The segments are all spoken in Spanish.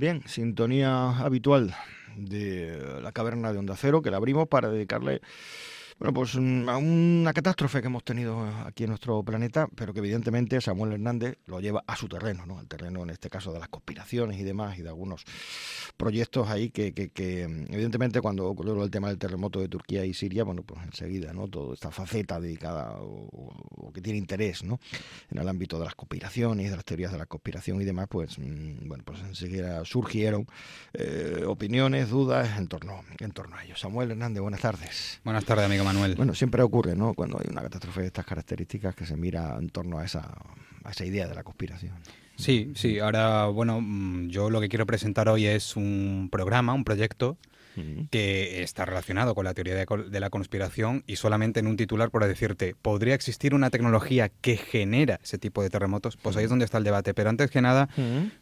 Bien, sintonía habitual de la caverna de Onda Cero, que la abrimos para dedicarle pues a una catástrofe que hemos tenido aquí en nuestro planeta, pero que evidentemente Samuel Hernández lo lleva a su terreno, ¿no? Al terreno, en este caso, de las conspiraciones y demás, y de algunos proyectos ahí que evidentemente, cuando ocurrió el tema del terremoto de Turquía y Siria, pues enseguida, ¿no? Toda esta faceta dedicada o que tiene interés, ¿no? En el ámbito de las conspiraciones, de las teorías de la conspiración y demás, pues enseguida surgieron opiniones, dudas en torno a ello. Samuel Hernández, buenas tardes. Buenas tardes, amigo Manuel. Bueno, siempre ocurre, ¿no? Cuando hay una catástrofe de estas características, que se mira en torno a esa idea de la conspiración. Sí. Ahora, yo lo que quiero presentar hoy es un programa, un proyecto que está relacionado con la teoría de la conspiración, y solamente en un titular, por decirte, ¿podría existir una tecnología que genera ese tipo de terremotos? Pues ahí es donde está el debate. Pero antes que nada,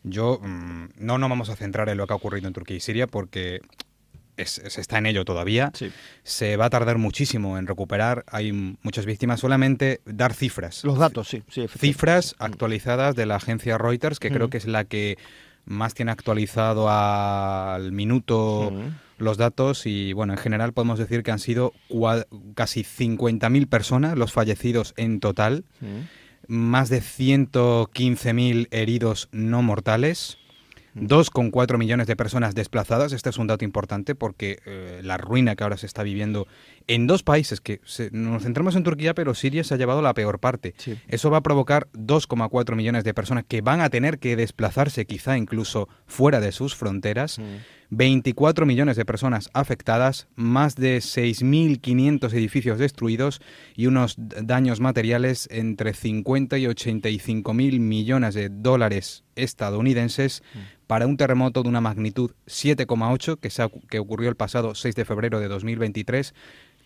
no nos vamos a centrar en lo que ha ocurrido en Turquía y Siria, porque se está en ello todavía. Sí. Se va a tardar muchísimo en recuperar. Hay muchas víctimas. Solamente dar cifras. Los datos, sí. Cifras actualizadas de la agencia Reuters, que creo que es la que más tiene actualizado al minuto los datos. Y bueno, en general podemos decir que han sido casi 50.000 personas los fallecidos en total. Más de 115.000 heridos no mortales. 2,4 millones de personas desplazadas. Este es un dato importante porque la ruina que ahora se está viviendo en dos países, que nos centramos en Turquía, pero Siria se ha llevado la peor parte. Sí. Eso va a provocar 2,4 millones de personas que van a tener que desplazarse quizá incluso fuera de sus fronteras. 24 millones de personas afectadas, más de 6.500 edificios destruidos y unos daños materiales entre 50 y 85.000 millones de dólares estadounidenses para un terremoto de una magnitud 7,8 que ocurrió el pasado 6 de febrero de 2023,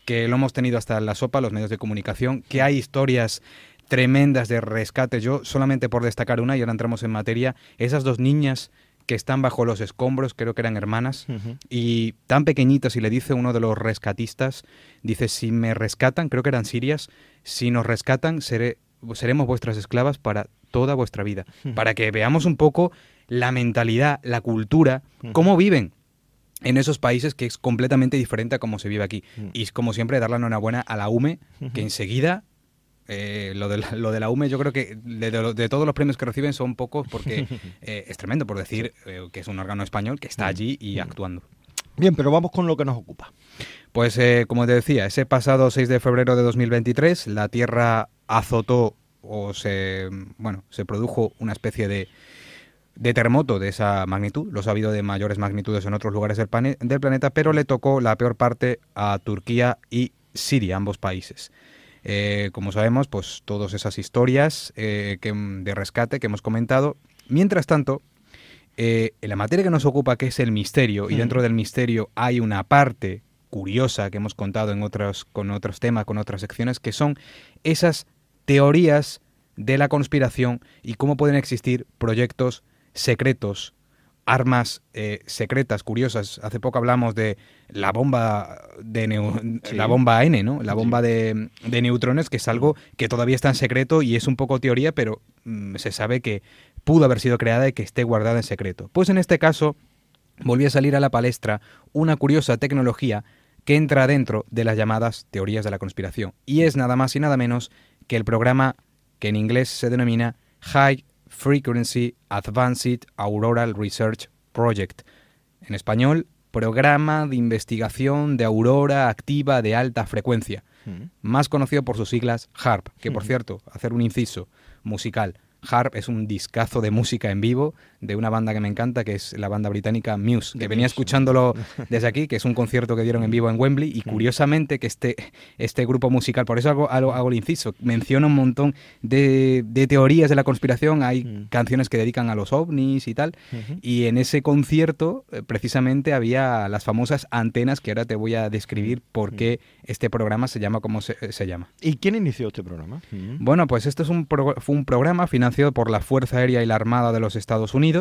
que lo hemos tenido hasta en la sopa, los medios de comunicación, que hay historias tremendas de rescate. Yo, solamente por destacar una, y ahora entramos en materia, esas dos niñas que están bajo los escombros, creo que eran hermanas, y tan pequeñitas, y le dice uno de los rescatistas, dice, si me rescatan, creo que eran sirias, si nos rescatan, seremos vuestras esclavas para toda vuestra vida. Para que veamos un poco la mentalidad, la cultura, cómo viven en esos países, que es completamente diferente a cómo se vive aquí. Y como siempre, dar la enhorabuena a la UME, que enseguida... lo de la UME, yo creo que de todos los premios que reciben son pocos, porque es tremendo, por decir que es un órgano español que está allí y actuando. Bien, pero vamos con lo que nos ocupa. Pues como te decía, ese pasado 6 de febrero de 2023 la Tierra azotó se produjo una especie de terremoto de esa magnitud. Los ha habido de mayores magnitudes en otros lugares del planeta, pero le tocó la peor parte a Turquía y Siria, ambos países. Como sabemos, pues todas esas historias de rescate que hemos comentado. Mientras tanto, en la materia que nos ocupa, que es el misterio, y dentro del misterio hay una parte curiosa que hemos contado con otros temas, con otras secciones, que son esas teorías de la conspiración y cómo pueden existir proyectos secretos, armas secretas, curiosas. Hace poco hablamos de la bomba la bomba N, ¿no? La bomba de neutrones, que es algo que todavía está en secreto y es un poco teoría, pero se sabe que pudo haber sido creada y que esté guardada en secreto. Pues en este caso volvió a salir a la palestra una curiosa tecnología que entra dentro de las llamadas teorías de la conspiración, y es nada más y nada menos que el programa que en inglés se denomina High Frequency Advanced Auroral Research Project. En español, Programa de Investigación de Aurora Activa de Alta Frecuencia, más conocido por sus siglas HAARP, que por cierto, hacer un inciso musical, HAARP es un discazo de música en vivo de una banda que me encanta, que es la banda británica Muse, que venía escuchándolo desde aquí, que es un concierto que dieron en vivo en Wembley, y curiosamente que este grupo musical, por eso hago el inciso, menciona un montón de teorías de la conspiración. Hay canciones que dedican a los ovnis y tal, y en ese concierto precisamente había las famosas antenas, que ahora te voy a describir por qué este programa se llama como se llama. ¿Y quién inició este programa? Bueno, pues esto fue un programa financiado por la Fuerza Aérea y la Armada de los Estados Unidos,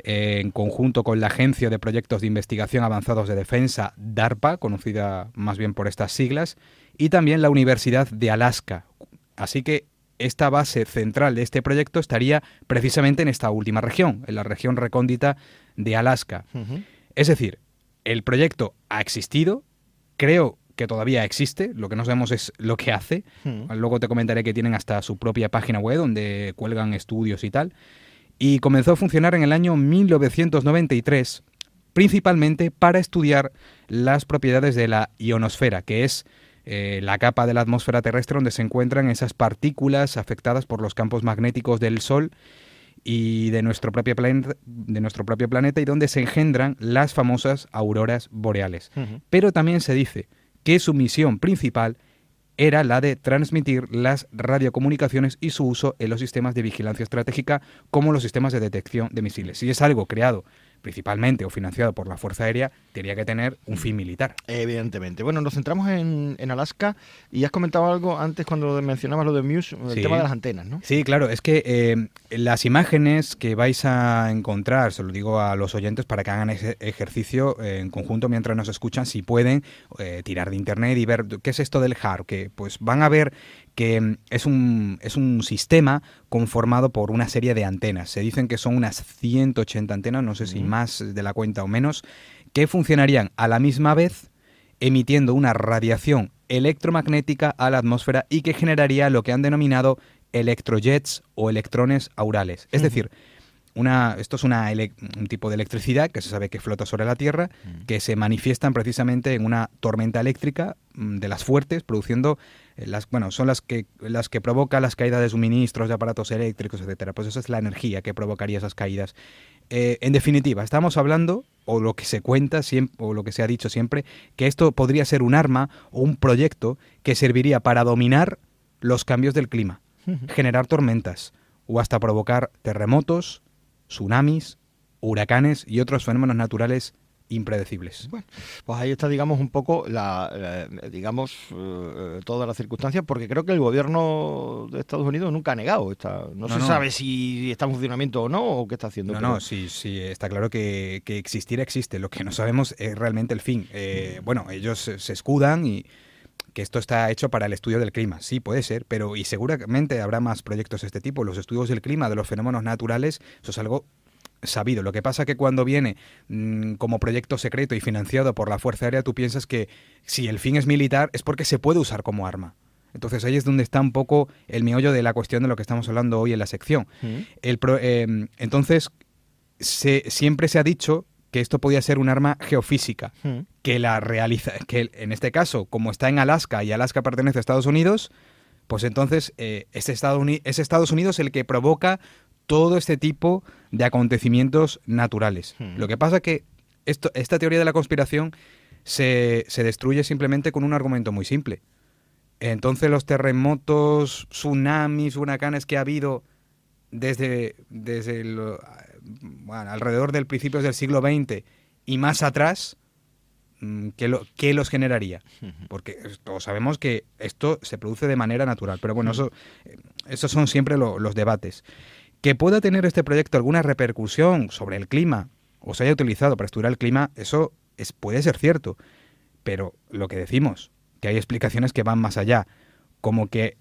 en conjunto con la Agencia de Proyectos de Investigación Avanzados de Defensa, DARPA, conocida más bien por estas siglas, y también la Universidad de Alaska. Así que esta base central de este proyecto estaría precisamente en esta última región, en la región recóndita de Alaska. Es decir, el proyecto ha existido, creo que todavía existe, lo que no sabemos es lo que hace. Luego te comentaré que tienen hasta su propia página web donde cuelgan estudios y tal. Y comenzó a funcionar en el año 1993, principalmente para estudiar las propiedades de la ionosfera, que es la capa de la atmósfera terrestre donde se encuentran esas partículas afectadas por los campos magnéticos del Sol y de nuestro propio planeta y donde se engendran las famosas auroras boreales. Pero también se dice que su misión principal era la de transmitir las radiocomunicaciones y su uso en los sistemas de vigilancia estratégica como los sistemas de detección de misiles. Si es algo creado principalmente o financiado por la Fuerza Aérea, tenía que tener un fin militar. Evidentemente. Bueno, nos centramos en Alaska y has comentado algo antes cuando mencionabas lo de Muse, el tema de las antenas, ¿no? Sí, claro, es que las imágenes que vais a encontrar, se lo digo a los oyentes para que hagan ese ejercicio en conjunto mientras nos escuchan, si pueden, tirar de internet y ver qué es esto del HAR, que pues van a ver que es un sistema conformado por una serie de antenas. Se dicen que son unas 180 antenas, no sé si más de la cuenta o menos, que funcionarían a la misma vez emitiendo una radiación electromagnética a la atmósfera y que generaría lo que han denominado electrojets o electrones aurales. Es decir, esto es un tipo de electricidad que se sabe que flota sobre la Tierra, que se manifiestan precisamente en una tormenta eléctrica de las fuertes, produciendo son las que provocan las caídas de suministros de aparatos eléctricos, etcétera. Pues esa es la energía que provocaría esas caídas. En definitiva, estamos hablando, o lo que se cuenta siempre, o lo que se ha dicho siempre, que esto podría ser un arma o un proyecto que serviría para dominar los cambios del clima, generar tormentas o hasta provocar terremotos, tsunamis, huracanes y otros fenómenos naturales impredecibles. Bueno, pues ahí está, digamos, un poco todas las circunstancias, porque creo que el gobierno de Estados Unidos nunca ha negado no se sabe si está en funcionamiento o no, o qué está haciendo. Sí, está claro que existir existe. Lo que no sabemos es realmente el fin. Ellos se escudan y que esto está hecho para el estudio del clima. Sí, puede ser, pero y seguramente habrá más proyectos de este tipo. Los estudios del clima, de los fenómenos naturales, eso es algo sabido. Lo que pasa es que cuando viene como proyecto secreto y financiado por la Fuerza Aérea, tú piensas que si el fin es militar es porque se puede usar como arma. Entonces ahí es donde está un poco el meollo de la cuestión de lo que estamos hablando hoy en la sección. Entonces, siempre se ha dicho que esto podía ser un arma geofísica, que en este caso, como está en Alaska y Alaska pertenece a Estados Unidos, pues entonces es Estados Unidos el que provoca todo este tipo de acontecimientos naturales. Lo que pasa es que esta teoría de la conspiración se destruye simplemente con un argumento muy simple. Entonces los terremotos, tsunamis, huracanes que ha habido desde alrededor del principios del siglo XX y más atrás, ¿qué los generaría? Porque todos sabemos que esto se produce de manera natural, pero bueno, esos son siempre los debates. Que pueda tener este proyecto alguna repercusión sobre el clima o se haya utilizado para estudiar el clima, eso puede ser cierto, pero lo que decimos, que hay explicaciones que van más allá, como que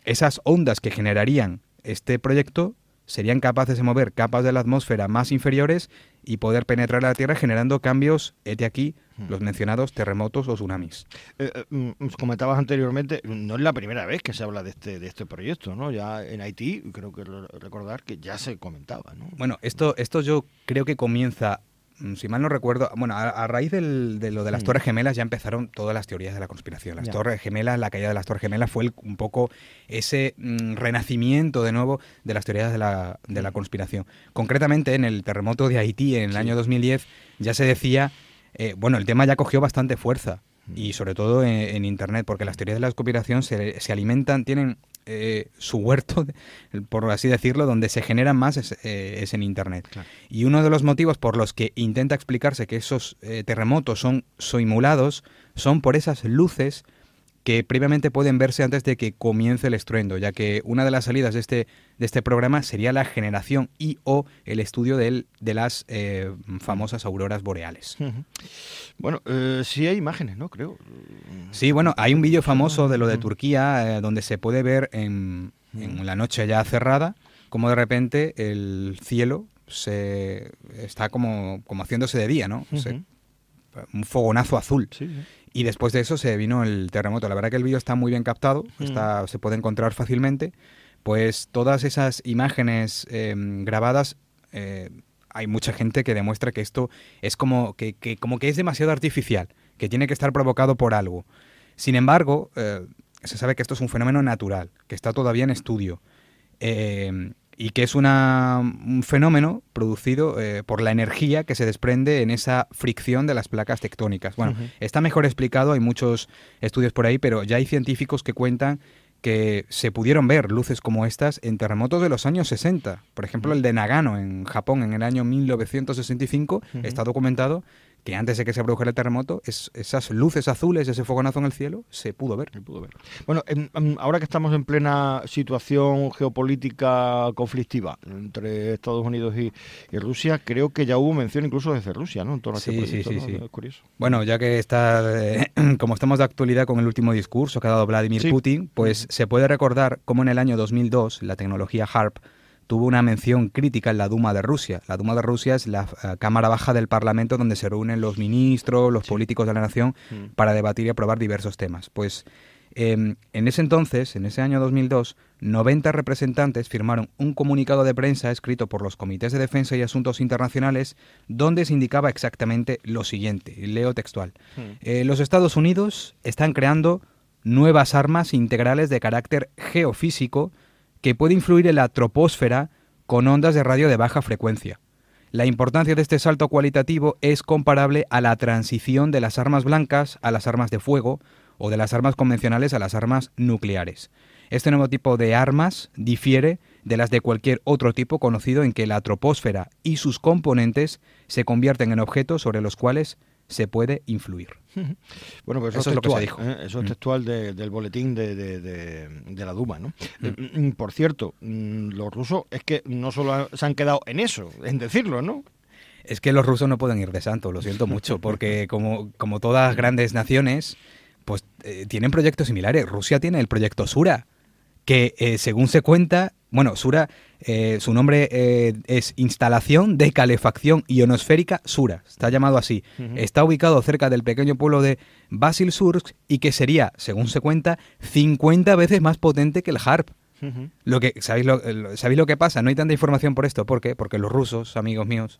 esas ondas que generarían este proyecto serían capaces de mover capas de la atmósfera más inferiores y poder penetrar a la Tierra generando cambios, aquí, los mencionados terremotos o tsunamis. Comentabas anteriormente, no es la primera vez que se habla de este proyecto, ¿no? Ya en Haití, creo que recordar que ya se comentaba, ¿no? Bueno, esto yo creo que comienza, si mal no recuerdo, a raíz de lo de las Torres Gemelas ya empezaron todas las teorías de la conspiración. Las Torres Gemelas, la caída de las Torres Gemelas fue un poco ese renacimiento de nuevo de las teorías de la conspiración. Concretamente, en el terremoto de Haití en el año 2010 ya se decía, el tema ya cogió bastante fuerza y sobre todo en Internet, porque las teorías de la conspiración se alimentan, tienen su huerto, por así decirlo, donde se generan más es en Internet. Claro. Y uno de los motivos por los que intenta explicarse que esos terremotos son simulados son por esas luces que previamente pueden verse antes de que comience el estruendo, ya que una de las salidas de este programa sería la generación o el estudio de las famosas auroras boreales. Bueno, sí hay imágenes, ¿no? Creo. Sí, hay un vídeo famoso de lo de Turquía donde se puede ver en en la noche ya cerrada, como de repente el cielo está como haciéndose de día, ¿no? Un fogonazo azul. Sí, sí. Y después de eso se vino el terremoto. La verdad que el vídeo está muy bien captado, se puede encontrar fácilmente. Pues todas esas imágenes grabadas, hay mucha gente que demuestra que esto es como que es demasiado artificial, que tiene que estar provocado por algo. Sin embargo, se sabe que esto es un fenómeno natural, que está todavía en estudio. Y que es un fenómeno producido por la energía que se desprende en esa fricción de las placas tectónicas. Bueno, está mejor explicado, hay muchos estudios por ahí, pero ya hay científicos que cuentan que se pudieron ver luces como estas en terremotos de los años 60. Por ejemplo, el de Nagano, en Japón, en el año 1965, está documentado que antes de que se produjera el terremoto, esas luces azules, ese fogonazo en el cielo, se pudo ver. Bueno, ahora que estamos en plena situación geopolítica conflictiva entre Estados Unidos y Rusia, creo que ya hubo mención incluso desde Rusia, ¿no? En torno a este proyecto, ¿no? Sí. Es curioso. Bueno, ya que como estamos de actualidad con el último discurso que ha dado Vladimir Putin, pues se puede recordar cómo en el año 2002 la tecnología HARP tuvo una mención crítica en la Duma de Rusia. La Duma de Rusia es la cámara baja del Parlamento donde se reúnen los ministros, los políticos de la nación para debatir y aprobar diversos temas. Pues en ese entonces, en ese año 2002, 90 representantes firmaron un comunicado de prensa escrito por los Comités de Defensa y Asuntos Internacionales donde se indicaba exactamente lo siguiente, leo textual. Los Estados Unidos están creando nuevas armas integrales de carácter geofísico que puede influir en la troposfera con ondas de radio de baja frecuencia. La importancia de este salto cualitativo es comparable a la transición de las armas blancas a las armas de fuego o de las armas convencionales a las armas nucleares. Este nuevo tipo de armas difiere de las de cualquier otro tipo conocido en que la troposfera y sus componentes se convierten en objetos sobre los cuales se puede influir. Bueno, pues eso es lo que se dijo. Eso es textual del boletín de la Duma, ¿no? Por cierto, los rusos es que no solo se han quedado en eso, en decirlo, ¿no? Es que los rusos no pueden ir de santo, lo siento mucho, porque como todas grandes naciones, pues tienen proyectos similares. Rusia tiene el proyecto Sura, que según se cuenta, bueno, Sura, su nombre es Instalación de Calefacción Ionosférica Sura, está llamado así. Está ubicado cerca del pequeño pueblo de Basilsursk y que sería, según se cuenta, 50 veces más potente que el HARP. ¿Sabéis lo que pasa? No hay tanta información por esto. ¿Por qué? Porque los rusos, amigos míos,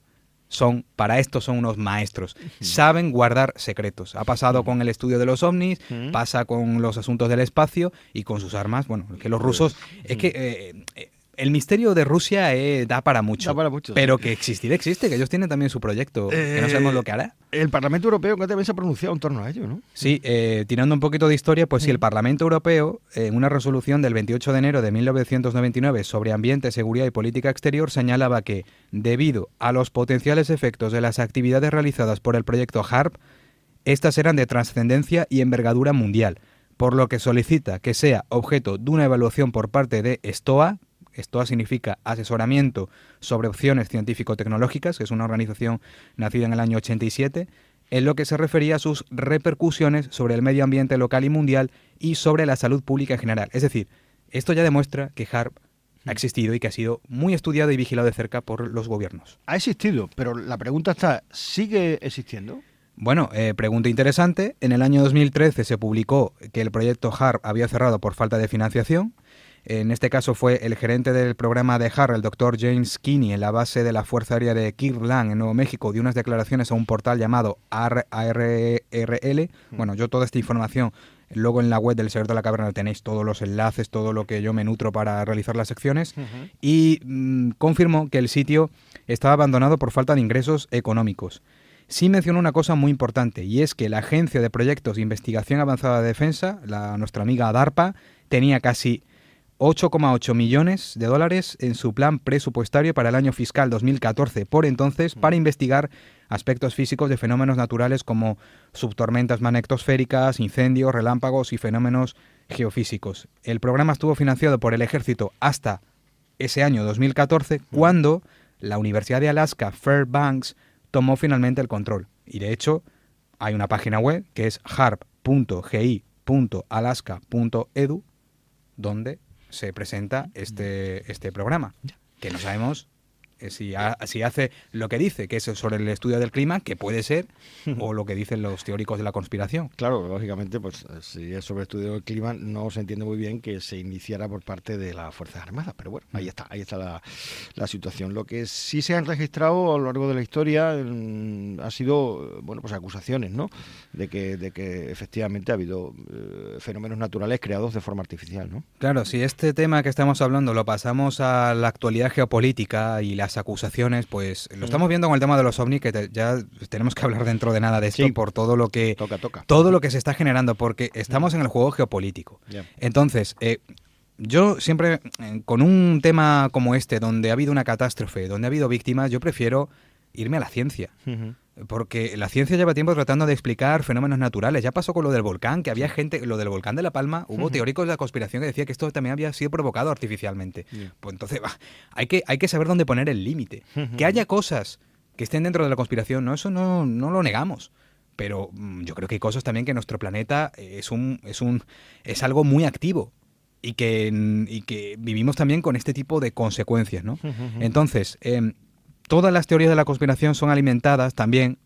para esto son unos maestros. Saben guardar secretos. Ha pasado con el estudio de los ovnis, pasa con los asuntos del espacio y con sus armas. Bueno, que los rusos... Es que el misterio de Rusia da para mucho. Pero que existir existe, que ellos tienen también su proyecto, que no sabemos lo que hará. El Parlamento Europeo también se ha pronunciado en torno a ello, ¿no? Sí, tirando un poquito de historia, pues sí, el Parlamento Europeo, en una resolución del 28 de enero de 1999 sobre ambiente, seguridad y política exterior, señalaba que, debido a los potenciales efectos de las actividades realizadas por el proyecto HARP, estas eran de trascendencia y envergadura mundial, por lo que solicita que sea objeto de una evaluación por parte de STOA. STOA significa Asesoramiento sobre Opciones Científico-Tecnológicas, que es una organización nacida en el año 87, en lo que se refería a sus repercusiones sobre el medio ambiente local y mundial y sobre la salud pública en general. Es decir, esto ya demuestra que HARP ha existido y que ha sido muy estudiado y vigilado de cerca por los gobiernos. Ha existido, pero la pregunta está, ¿sigue existiendo? Bueno, pregunta interesante. En el año 2013 se publicó que el proyecto HARP había cerrado por falta de financiación. En este caso fue el gerente del programa de HARP, el doctor James Kinney, en la base de la Fuerza Aérea de Kirtland, en Nuevo México, dio unas declaraciones a un portal llamado ARRL. Bueno, yo toda esta información, luego en la web del Señor de la Caverna tenéis todos los enlaces, todo lo que yo me nutro para realizar las secciones, y confirmó que el sitio estaba abandonado por falta de ingresos económicos. Sí mencionó una cosa muy importante, y es que la Agencia de Proyectos de Investigación Avanzada de Defensa, nuestra amiga DARPA, tenía casi 8,8 millones de dólares en su plan presupuestario para el año fiscal 2014 por entonces para investigar aspectos físicos de fenómenos naturales como subtormentas magnetosféricas, incendios, relámpagos y fenómenos geofísicos. El programa estuvo financiado por el ejército hasta ese año 2014 cuando la Universidad de Alaska Fairbanks tomó finalmente el control. Y de hecho hay una página web que es harp.gi.alaska.edu donde se presenta este programa, que no sabemos si hace lo que dice, que es sobre el estudio del clima, que puede ser, o lo que dicen los teóricos de la conspiración. Claro, lógicamente, pues si es sobre estudio del clima, no se entiende muy bien que se iniciara por parte de las Fuerzas Armadas, pero bueno, ahí está la situación. Lo que sí se han registrado a lo largo de la historia ha sido, bueno, pues acusaciones, ¿no? De que efectivamente ha habido fenómenos naturales creados de forma artificial, ¿no? Claro, si este tema que estamos hablando lo pasamos a la actualidad geopolítica y las acusaciones, pues lo estamos viendo con el tema de los ovnis, que ya tenemos que hablar dentro de nada de esto, por todo lo que todo lo que se está generando, porque estamos en el juego geopolítico. Entonces, yo siempre, con un tema como este, donde ha habido una catástrofe, donde ha habido víctimas, yo prefiero irme a la ciencia. Porque la ciencia lleva tiempo tratando de explicar fenómenos naturales. Ya pasó con lo del volcán, que había gente, lo del volcán de La Palma, hubo teóricos de la conspiración que decían que esto también había sido provocado artificialmente. Pues entonces, hay que saber dónde poner el límite. Que haya cosas que estén dentro de la conspiración, eso no lo negamos. Pero yo creo que hay cosas también que nuestro planeta es algo muy activo y que vivimos también con este tipo de consecuencias, ¿no? Entonces, todas las teorías de la conspiración son alimentadas también,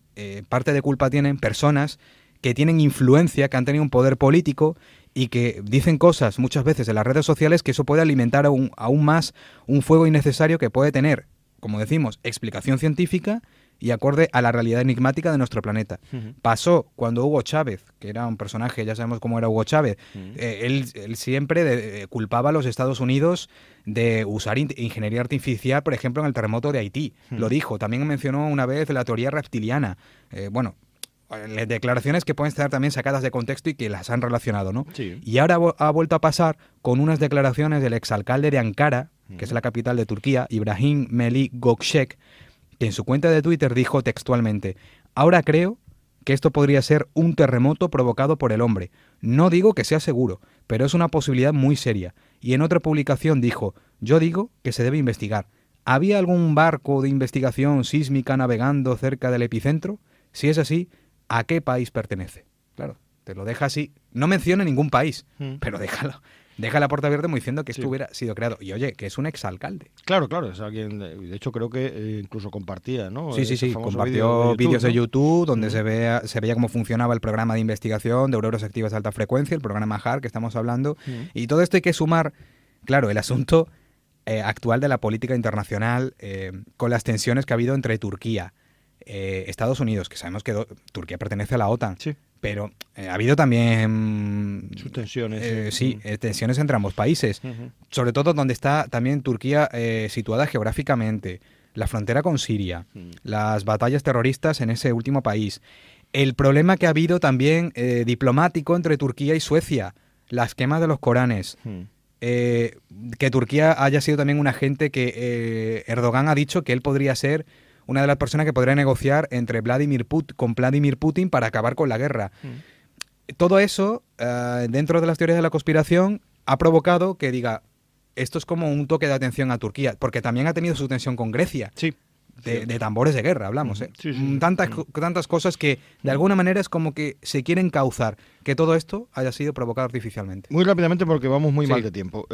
parte de culpa tienen personas que tienen influencia, que han tenido un poder político y que dicen cosas muchas veces en las redes sociales que eso puede alimentar aún más un fuego innecesario que puede tener, como decimos, explicación científica y acorde a la realidad enigmática de nuestro planeta. Pasó cuando Hugo Chávez, que era un personaje, ya sabemos cómo era Hugo Chávez, él siempre culpaba a los Estados Unidos de usar ingeniería artificial, por ejemplo, en el terremoto de Haití. Lo dijo. También mencionó una vez la teoría reptiliana. Declaraciones que pueden estar también sacadas de contexto y que las han relacionado, ¿no? Sí. Y ahora ha vuelto a pasar con unas declaraciones del exalcalde de Ankara, que es la capital de Turquía, Ibrahim Melik Gökçek, que en su cuenta de Twitter dijo textualmente: ahora creo que esto podría ser un terremoto provocado por el hombre. No digo que sea seguro, pero es una posibilidad muy seria. Y en otra publicación dijo: yo digo que se debe investigar. ¿Había algún barco de investigación sísmica navegando cerca del epicentro? Si es así, ¿a qué país pertenece? Claro, te lo deja así. No menciona ningún país, pero déjalo. Deja la puerta abierta diciendo que esto hubiera sido creado. Y oye, que es un exalcalde. Claro, es alguien, de hecho creo que incluso compartía, ¿no? Sí, compartió vídeos de YouTube donde se veía cómo funcionaba el programa de investigación de auroras activas de alta frecuencia, el programa HARP que estamos hablando. Y todo esto hay que sumar, claro, el asunto actual de la política internacional con las tensiones que ha habido entre Turquía, Estados Unidos, que sabemos que Turquía pertenece a la OTAN. Sí. Pero ha habido también sus tensiones. Tensiones entre ambos países. Sobre todo donde está también Turquía situada geográficamente, la frontera con Siria, las batallas terroristas en ese último país. El problema que ha habido también diplomático entre Turquía y Suecia, las quemas de los Coranes. Que Turquía haya sido también un agente que Erdogan ha dicho que él podría ser una de las personas que podría negociar con Vladimir Putin para acabar con la guerra. Todo eso, dentro de las teorías de la conspiración, ha provocado que diga, esto es como un toque de atención a Turquía, porque también ha tenido su tensión con Grecia. Sí. De tambores de guerra, hablamos. Tantas cosas que, de alguna manera, es como que se quieren causar que todo esto haya sido provocado artificialmente. Muy rápidamente, porque vamos muy mal de tiempo.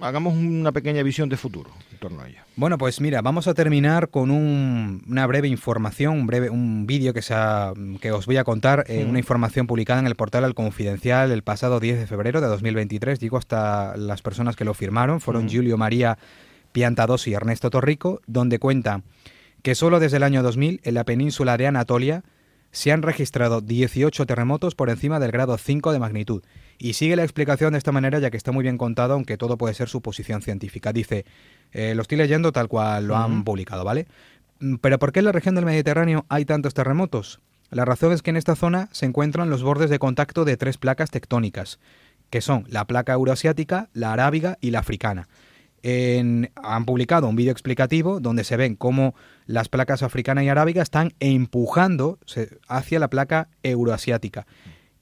Hagamos una pequeña visión de futuro en torno a ella. Bueno, pues mira, vamos a terminar con una breve información, un vídeo que os voy a contar, una información publicada en el portal El Confidencial el pasado 10 de febrero de 2023. Digo, hasta las personas que lo firmaron fueron Giulio María Piantadosi y Ernesto Torrico, donde cuenta que solo desde el año 2000 en la península de Anatolia se han registrado 18 terremotos por encima del grado 5 de magnitud. Y sigue la explicación de esta manera, ya que está muy bien contado, aunque todo puede ser suposición científica. Dice, lo estoy leyendo tal cual lo han publicado, ¿vale? Pero ¿por qué en la región del Mediterráneo hay tantos terremotos? La razón es que en esta zona se encuentran los bordes de contacto de 3 placas tectónicas, que son la placa euroasiática, la arábiga y la africana. Han publicado un vídeo explicativo donde se ven cómo las placas africana y arábiga están empujando hacia la placa euroasiática.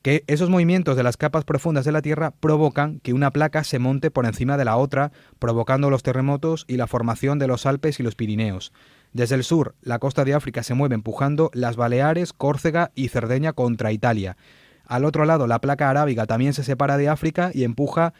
Que esos movimientos de las capas profundas de la Tierra provocan que una placa se monte por encima de la otra, provocando los terremotos y la formación de los Alpes y los Pirineos. Desde el sur, la costa de África se mueve empujando las Baleares, Córcega y Cerdeña contra Italia. Al otro lado, la placa arábiga también se separa de África y empuja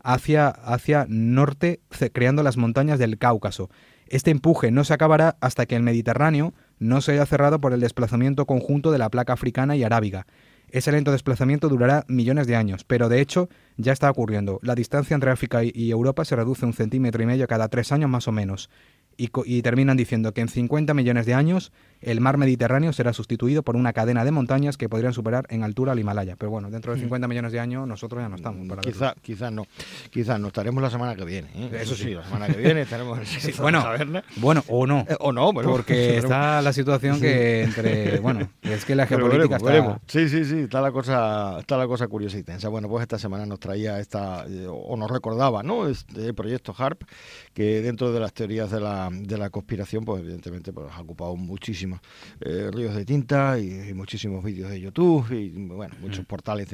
hacia norte, creando las montañas del Cáucaso. Este empuje no se acabará hasta que el Mediterráneo no se haya cerrado por el desplazamiento conjunto de la placa africana y arábiga. Ese lento desplazamiento durará millones de años, pero de hecho ya está ocurriendo. La distancia entre África y Europa se reduce 1,5 centímetros cada 3 años más o menos. Y terminan diciendo que en 50 millones de años el mar Mediterráneo será sustituido por una cadena de montañas que podrían superar en altura al Himalaya. Pero bueno, dentro de 50 millones de años nosotros ya no estamos. Quizás no estaremos la semana que viene. Eso sí, la semana que viene estaremos en bueno, o no. O no, bueno, porque está la situación que entre... Bueno, es que la geopolítica veremos. Sí, está la cosa curiosa y tensa. Bueno, pues esta semana nos traía o nos recordaba, ¿no? Este proyecto HARP, que dentro de las teorías de la conspiración, pues evidentemente pues, ha ocupado muchísimos ríos de tinta y muchísimos vídeos de YouTube y bueno, muchos portales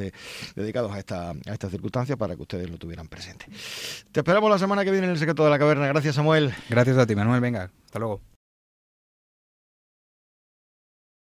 dedicados a esta circunstancia para que ustedes lo tuvieran presente. Te esperamos la semana que viene en El Secreto de la Caverna. Gracias, Samuel. Gracias a ti, Manuel. Venga, hasta luego.